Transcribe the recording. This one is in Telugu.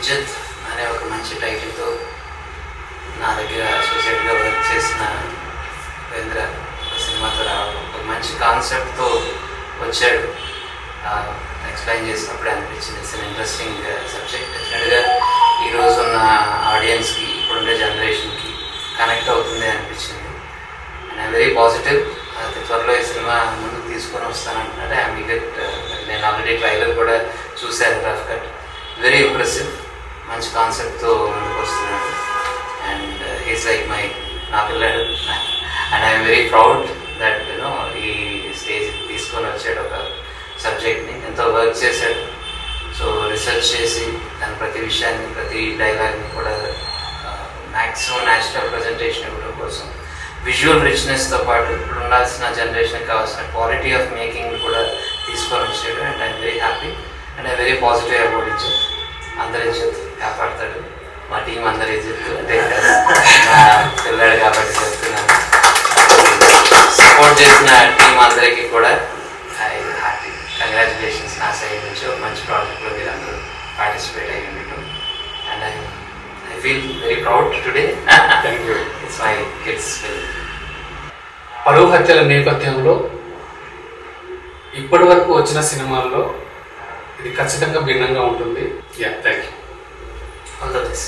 ఇజ్జత్ అనే ఒక మంచి టైటిల్తో నా దగ్గర అసోసియేట్గా వర్క్ చేసిన ఉపేంద్ర సినిమాతో రావడం ఒక మంచి కాన్సెప్ట్తో వచ్చాడు. ఎక్స్ప్లెయిన్ చేసినప్పుడే అనిపించింది ఇట్స్ అన్ ఇంట్రెస్టింగ్ సబ్జెక్ట్. డెఫినెట్గా ఈరోజు ఉన్న ఆడియన్స్కి, ఇప్పుడుండే జనరేషన్కి కనెక్ట్ అవుతుంది అనిపించింది. And I'm very positive. త్వరలో ఈ సినిమా ముందుకు తీసుకొని వస్తానంటున్నాడు. I'm eager. నేను ఆల్రెడీ ట్రైలర్ కూడా చూశాను, రఫ్ కట్. Very impressive. మంచి కాన్సెప్ట్తో ముందుకు వస్తున్నాడు. అండ్ హీస్ లైక్ నా పిల్లాడు. And I'm very proud that you know ఈ స్టేజ్ తీసుకొని వచ్చాడు. ఒక సబ్జెక్ట్ని ఎంతో వర్క్ చేశాడు. సో రీసెర్చ్ చేసి తన ప్రతి విషయాన్ని, ప్రతి డైలాగ్ని కూడా మ్యాక్సిమం న్యాచురల్ ప్రజెంటేషన్ ఇవ్వడం కోసం విజువల్ రిచ్నెస్తో పాటు ఇప్పుడు ఉండాల్సిన జనరేషన్కి కావాల్సిన క్వాలిటీ ఆఫ్ మేకింగ్ కూడా తీసుకొని వచ్చాడు. And I'm very happy and I very positive about ఇజ్జత్. అందరి ఇజ్జత్ కాపాడతాడు. మా టీం అందరి ఇజ్జత్ అంటే నా పిల్లాడు కాబట్టి చెప్తున్నాను. సపోర్ట్ చేసిన టీం అందరికీ కూడా ఐ హ్యాపీ. కంగ్రాచులేషన్స్ నా సైడ్ నుంచి. ఒక మంచి ప్రాజెక్ట్లో మీరు అందరూ పార్టిసిపేట్ అయ్యి ఉండటం. And I feel very proud today. Thank you. It's my kids' film. పరువు హత్యల నేపథ్యంలో ఇప్పటి వరకు వచ్చిన సినిమాల్లో ఇది ఖచ్చితంగా భిన్నంగా ఉంటుంది. Thank you. All the best.